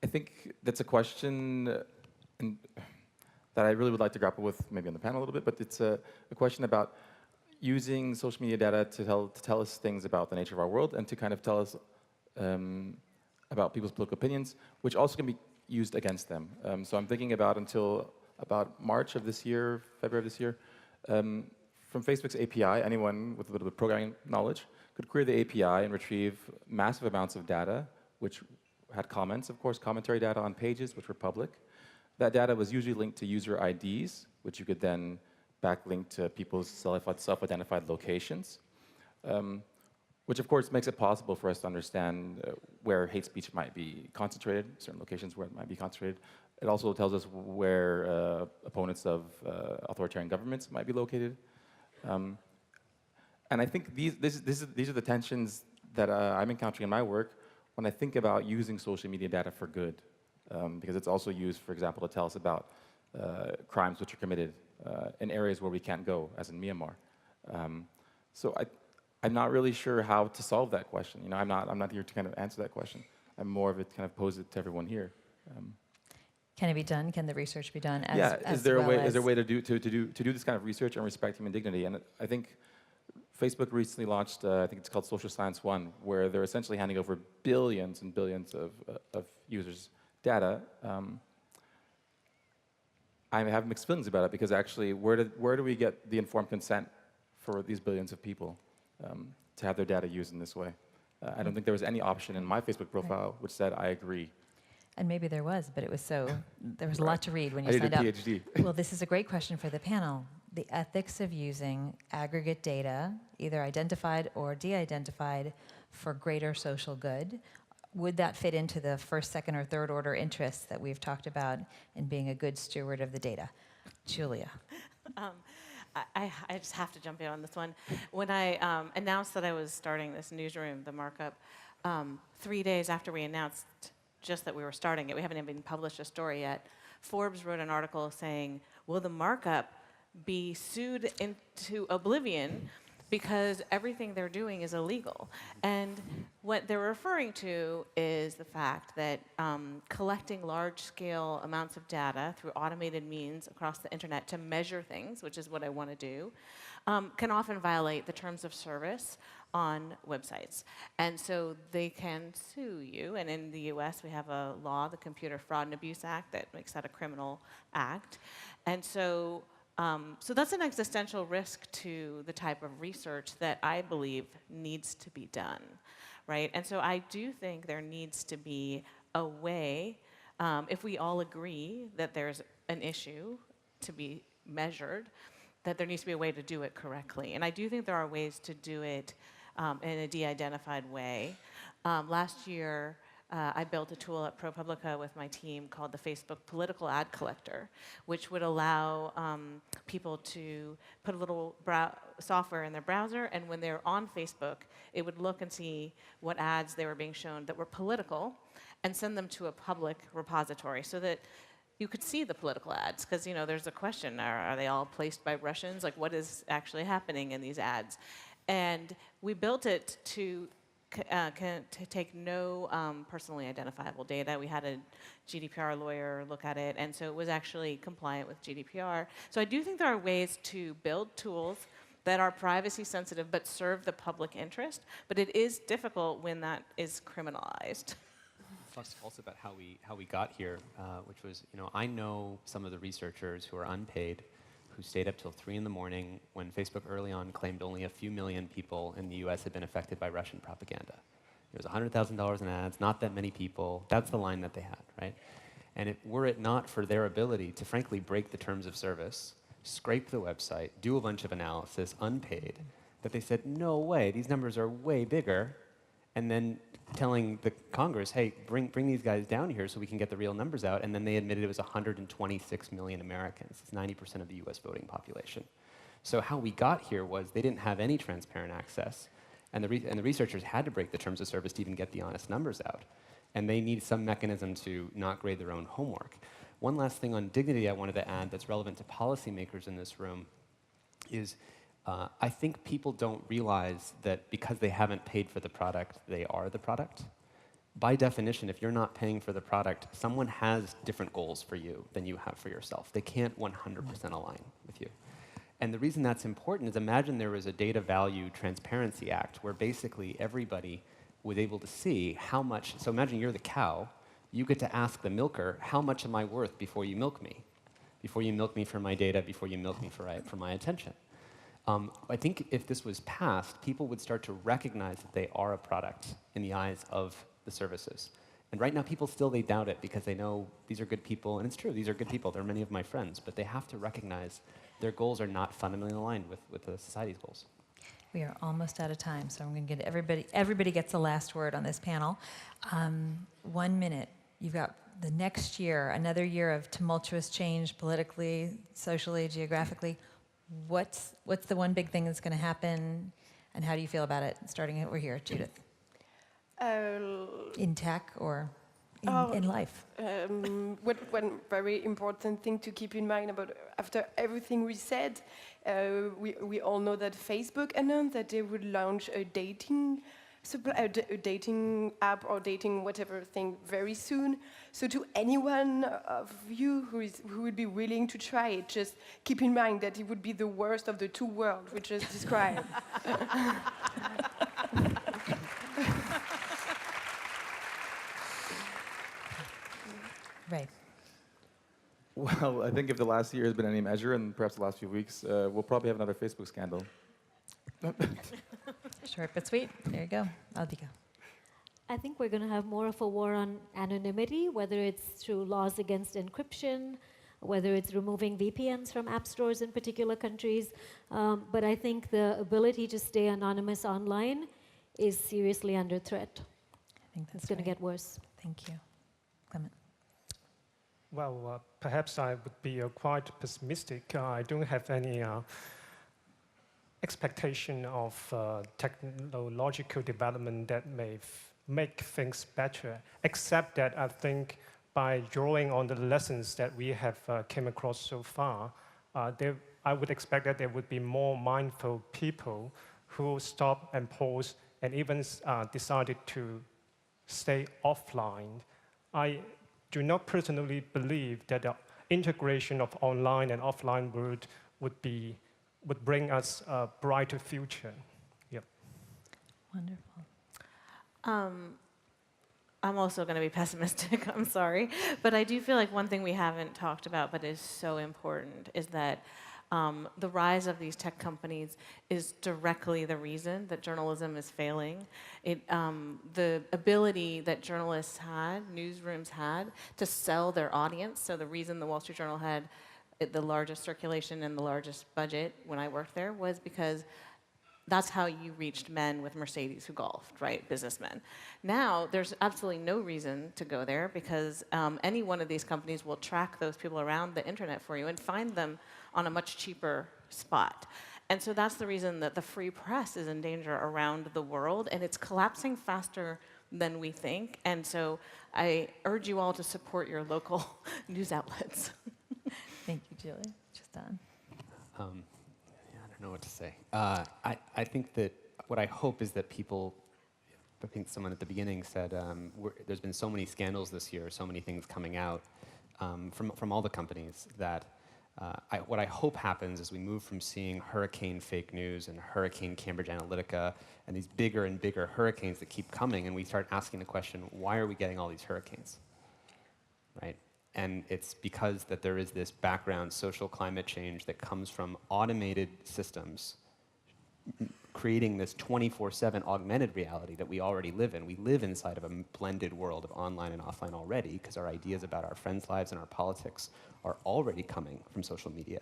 I think that's a question that I really would like to grapple with, maybe on the panel a little bit, but it's a question about using social media data to tell us things about the nature of our world and to kind of tell us about people's political opinions, which also can be used against them. So I'm thinking about until about March of this year, February of this year, from Facebook's API, anyone with a little bit of programming knowledge could query the API and retrieve massive amounts of data, which had comments, of course, commentary data on pages, which were public. That data was usually linked to user IDs, which you could then backlink to people's self-identified locations, which of course makes it possible for us to understand where hate speech might be concentrated, certain locations where it might be concentrated, It also tells us where opponents of authoritarian governments might be located. And I think these are the tensions that I'm encountering in my work when I think about using social media data for good. Because it's also used, for example, to tell us about crimes which are committed in areas where we can't go, as in Myanmar. So I'm not really sure how to solve that question. You know, I'm not here to kind of answer that question. I'm more of it to kind of pose it to everyone here. Can it be done? Can the research be done? Is there a way to do this kind of research and respect human dignity? And I think Facebook recently launched, I think it's called Social Science One, where they're essentially handing over billions and billions of users' data. I have mixed feelings about it because actually, where do we get the informed consent for these billions of people to have their data used in this way? I don't think there was any option in my Facebook profile which said I agree. And maybe there was, but it was there was a lot to read when you I signed did a up. PhD. Well, this is a great question for the panel. The ethics of using aggregate data, either identified or de-identified, for greater social good. Would that fit into the first, second, or third order interests that we've talked about in being a good steward of the data? Julia. I just have to jump in on this one. When I announced that I was starting this newsroom, the markup, 3 days after we announced just that we were starting it, we haven't even published a story yet, Forbes wrote an article saying, will the markup be sued into oblivion because everything they're doing is illegal? And what they're referring to is the fact that collecting large-scale amounts of data through automated means across the internet to measure things, which is what I want to do, can often violate the terms of service on websites. And so they can sue you. And in the US, we have a law, the Computer Fraud and Abuse Act, that makes that a criminal act. And so so that's an existential risk to the type of research that I believe needs to be done, right? And so I do think there needs to be a way, if we all agree that there's an issue to be measured, that there needs to be a way to do it correctly. And I do think there are ways to do it in a de-identified way. Last year, I built a tool at ProPublica with my team called the Facebook Political Ad Collector, which would allow people to put a little software in their browser, and when they're on Facebook, it would look and see what ads they were being shown that were political, and send them to a public repository so that you could see the political ads, because there's a question, are they all placed by Russians? Like, what is actually happening in these ads? And we built it to take no personally identifiable data. We had a GDPR lawyer look at it, and so it was actually compliant with GDPR. So I do think there are ways to build tools that are privacy sensitive but serve the public interest, but it is difficult when that is criminalized. Plus also about how we got here, which was, I know some of the researchers who are unpaid, who stayed up till 3 in the morning when Facebook early on claimed only a few million people in the US had been affected by Russian propaganda. It was $100,000 in ads, not that many people. That's the line that they had, right? And were it not for their ability to frankly break the terms of service, scrape the website, do a bunch of analysis, unpaid, that they said, no way, these numbers are way bigger, and then telling the Congress, hey, bring these guys down here so we can get the real numbers out, and then they admitted it was 126 million Americans. It's 90% of the US voting population. So how we got here was they didn't have any transparent access, and the researchers had to break the terms of service to even get the honest numbers out. And they need some mechanism to not grade their own homework. One last thing on dignity I wanted to add that's relevant to policymakers in this room is I think people don't realize that because they haven't paid for the product, they are the product. By definition, if you're not paying for the product, someone has different goals for you than you have for yourself. They can't 100% align with you. And the reason that's important is imagine there was a data value transparency act where basically everybody was able to see how much, so imagine you're the cow, you get to ask the milker, how much am I worth before you milk me? Before you milk me for my data, before you milk me for my attention. I think if this was passed, people would start to recognize that they are a product in the eyes of the services. And right now, people still, they doubt it because they know these are good people, and it's true, these are good people, they're many of my friends, but they have to recognize their goals are not fundamentally aligned with the society's goals. We are almost out of time, so I'm going to get everybody gets the last word on this panel. 1 minute. you've got the next year, another year of tumultuous change politically, socially, geographically. What's the one big thing that's going to happen, and how do you feel about it? Starting over here, Judith. In tech or in life? One very important thing to keep in mind about after everything we said, we all know that Facebook announced that they would launch a dating app or dating whatever thing very soon. So to anyone of you who would be willing to try it, just keep in mind that it would be the worst of the two worlds we just described. Right. Well, I think if the last year has been any measure, and perhaps the last few weeks, we'll probably have another Facebook scandal. Short but sweet. There you go. Albika. I think we're going to have more of a war on anonymity, whether it's through laws against encryption, whether it's removing VPNs from app stores in particular countries. But I think the ability to stay anonymous online is seriously under threat. I think that's It's going to get worse. Thank you. Clement. Well, perhaps I would be quite pessimistic. I don't have any expectation of technological development that may make things better, except that I think by drawing on the lessons that we have came across so far, I would expect that there would be more mindful people who stop and pause and even decided to stay offline. I do not personally believe that the integration of online and offline world would bring us a brighter future. Yep. Wonderful. I'm also going to be pessimistic, I'm sorry. But I do feel like one thing we haven't talked about but is so important is that the rise of these tech companies is directly the reason that journalism is failing. The ability that journalists had, newsrooms had, to sell their audience, so the reason the Wall Street Journal had the largest circulation and the largest budget when I worked there was because that's how you reached men with Mercedes who golfed, right? Businessmen. Now, there's absolutely no reason to go there because any one of these companies will track those people around the internet for you and find them on a much cheaper spot. And so that's the reason that the free press is in danger around the world, and it's collapsing faster than we think. And so I urge you all to support your local news outlets. Thank you, Julie. Just on. I don't know what to say. I think that what I hope is that people, I think someone at the beginning said, there's been so many scandals this year, so many things coming out from all the companies that what I hope happens is we move from seeing hurricane fake news and hurricane Cambridge Analytica and these bigger and bigger hurricanes that keep coming, and we start asking the question, why are we getting all these hurricanes, right? And it's because that there is this background social climate change that comes from automated systems creating this 24/7 augmented reality that we already live in. We live inside of a blended world of online and offline already because our ideas about our friends' lives and our politics are already coming from social media.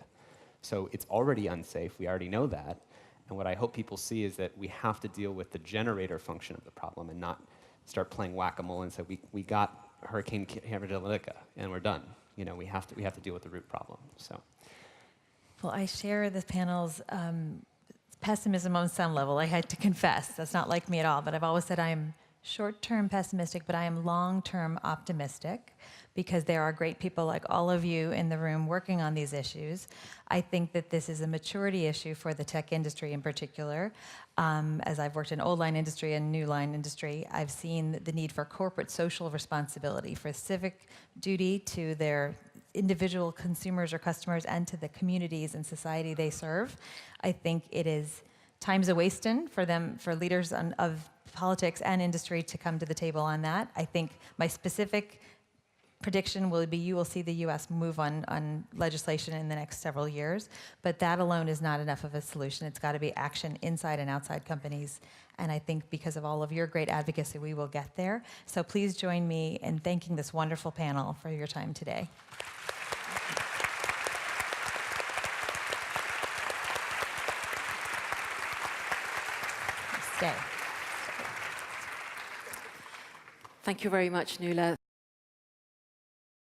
So it's already unsafe. We already know that. And what I hope people see is that we have to deal with the generator function of the problem and not start playing whack-a-mole and say, we got Hurricane Cambridge Analytica, and we're done. You know, we have to deal with the root problem. So, Well, I share the panel's pessimism on some level. I had to confess that's not like me at all. But I've always said I am short-term pessimistic, but I am long-term optimistic because there are great people like all of you in the room working on these issues. I think that this is a maturity issue for the tech industry in particular. As I've worked in old line industry and new line industry, I've seen the need for corporate social responsibility, for civic duty to their individual consumers or customers and to the communities and society they serve. I think it is time's a wasting for them, for leaders of politics and industry to come to the table on that. I think my specific prediction will be you will see the U.S. move on legislation in the next several years, but that alone is not enough of a solution. It's got to be action inside and outside companies, and I think because of all of your great advocacy, we will get there. So please join me in thanking this wonderful panel for your time today. Stay. Thank you very much, Nuala.